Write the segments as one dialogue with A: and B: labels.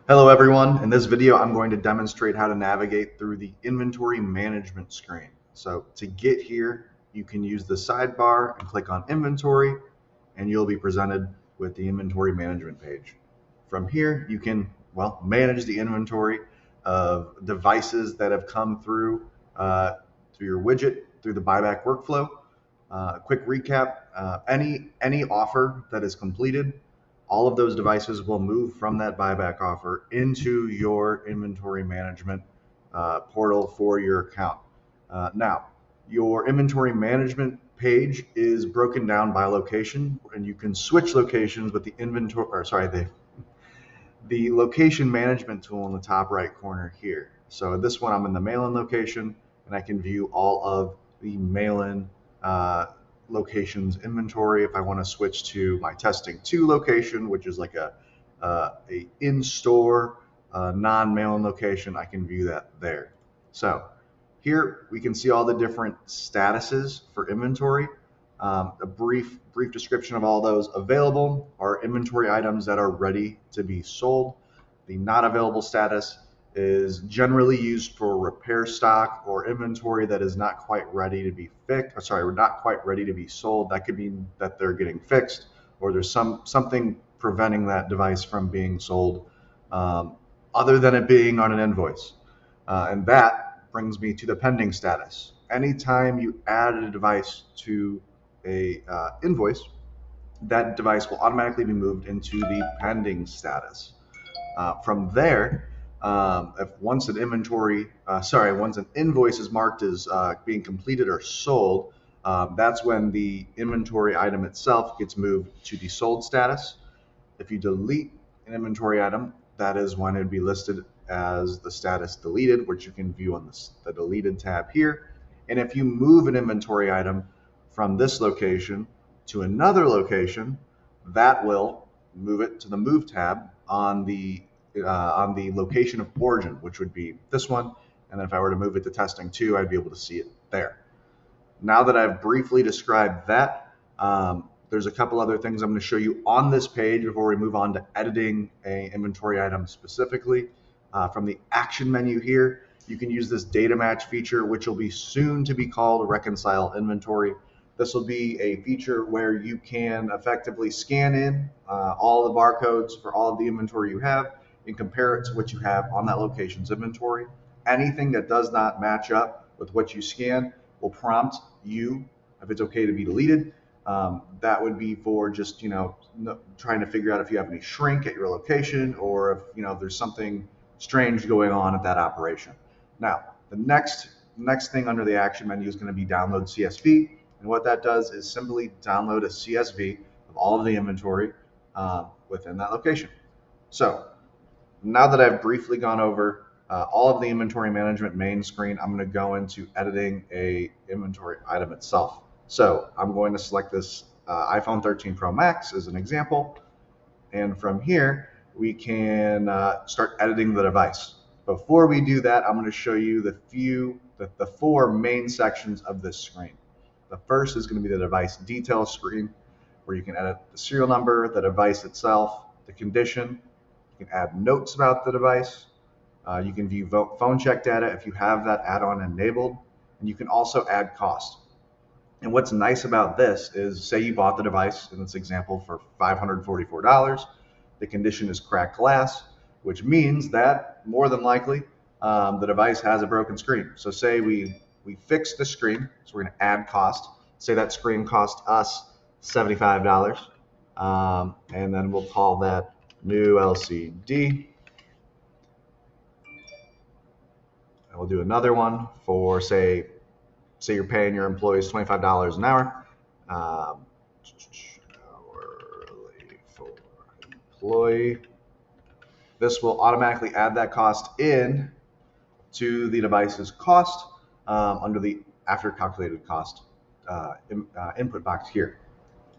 A: Hello everyone. In this video, I'm going to demonstrate how to navigate through the inventory management screen. So to get here, you can use the sidebar and click on inventory, and you'll be presented with the inventory management page. From here, you can, manage the inventory of devices that have come through your widget, through the buyback workflow. Quick recap, any offer that is completed, all of those devices will move from that buyback offer into your inventory management portal for your account. Now, your inventory management page is broken down by location, and you can switch locations with the location management tool in the top right corner here. So this one, I'm in the mail-in location, and I can view all of the mail-in locations inventory. If I want to switch to my testing 2 location, which is like a in-store non-mail-in location, I can view that there. So here we can see all the different statuses for inventory. A brief description of all those available are inventory items that are ready to be sold. The not available status is generally used for repair stock or inventory that is not quite ready to be not quite ready to be sold. That could mean that they're getting fixed, or there's something preventing that device from being sold, other than it being on an invoice. And that brings me to the pending status. Anytime you add a device to a invoice, that device will automatically be moved into the pending status. From there, if once an invoice is marked as being completed or sold, that's when the inventory item itself gets moved to the sold status. If you delete an inventory item, that is when it would be listed as the status deleted, which you can view on the deleted tab here. And if you move an inventory item from this location to another location, that will move it to the move tab on the location of origin, which would be this one. And then if I were to move it to testing 2, I'd be able to see it there. Now that I've briefly described that, there's a couple other things I'm going to show you on this page before we move on to editing an inventory item specifically. From the action menu here, you can use this data match feature, which will be soon to be called reconcile inventory. This will be a feature where you can effectively scan in all the barcodes for all of the inventory you have and compare it to what you have on that location's inventory. Anything that does not match up with what you scan will prompt you if it's okay to be deleted. That would be for just trying to figure out if you have any shrink at your location, or if there's something strange going on at that operation. Now, the next thing under the action menu is going to be download CSV, and what that does is simply download a CSV of all of the inventory within that location. So now that I've briefly gone over all of the inventory management main screen, I'm going to go into editing a inventory item itself. So I'm going to select this iPhone 13 Pro Max as an example, and from here we can start editing the device. Before we do that, I'm going to show you the 4 main sections of this screen. The first is going to be the device details screen, where you can edit the serial number, the device itself, the condition. You can add notes about the device. You can view phone check data if you have that add-on enabled, and you can also add cost. And what's nice about this is, say you bought the device in this example for $544. The condition is cracked glass, which means that more than likely the device has a broken screen. So say we fix the screen, so we're going to add cost. Say that screen cost us $75, and then we'll call that new LCD. And we'll do another one for say you're paying your employees $25 an hour. Hourly for employee. This will automatically add that cost in to the device's cost under the after calculated cost input box here.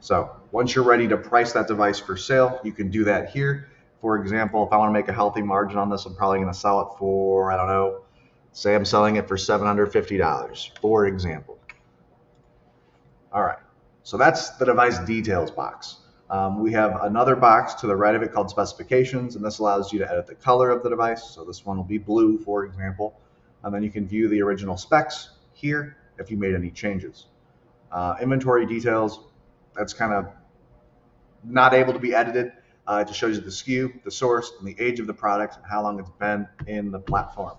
A: So once you're ready to price that device for sale, you can do that here. For example, if I want to make a healthy margin on this, I'm probably going to sell it for, I don't know, say I'm selling it for $750, for example. All right, so that's the device details box. We have another box to the right of it called specifications, and this allows you to edit the color of the device. So this one will be blue, for example. And then you can view the original specs here if you made any changes. Inventory details, that's kind of not able to be edited. It just shows you the SKU, the source, and the age of the product, and how long it's been in the platform.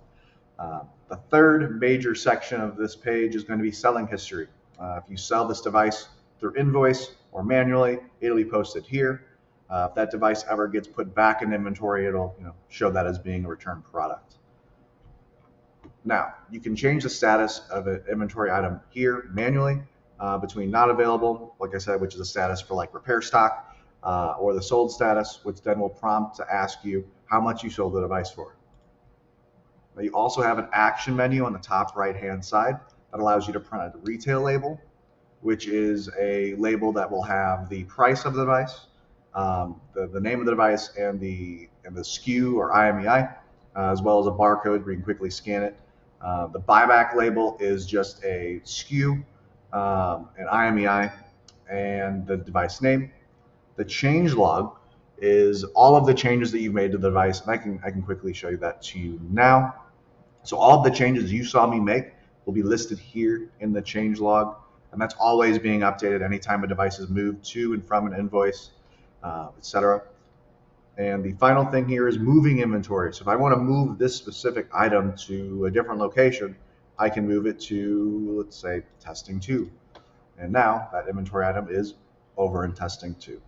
A: The third major section of this page is going to be selling history. If you sell this device through invoice or manually, it'll be posted here. If that device ever gets put back in inventory, it'll show that as being a returned product. Now, you can change the status of an inventory item here manually between not available, like I said, which is a status for like repair stock, or the sold status, which then will prompt to ask you how much you sold the device for. Now, you also have an action menu on the top right-hand side that allows you to print a retail label, which is a label that will have the price of the device, the name of the device, and the SKU or IMEI, as well as a barcode where you can quickly scan it. The buyback label is just a SKU, an IMEI, and the device name. The change log is all of the changes that you've made to the device, and I can quickly show you that to you now. So all of the changes you saw me make will be listed here in the change log, and that's always being updated anytime a device is moved to and from an invoice, etc. And the final thing here is moving inventory. So if I want to move this specific item to a different location, I can move it to, let's say, testing 2. And now that inventory item is over in testing 2.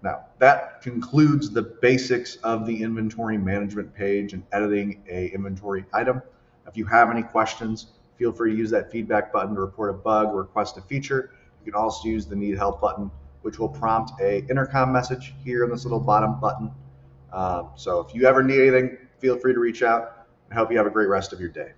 A: Now, that concludes the basics of the inventory management page and editing a inventory item. If you have any questions, feel free to use that feedback button to report a bug or request a feature. You can also use the need help button, which will prompt a intercom message here in this little bottom button. So if you ever need anything, feel free to reach out. I hope you have a great rest of your day.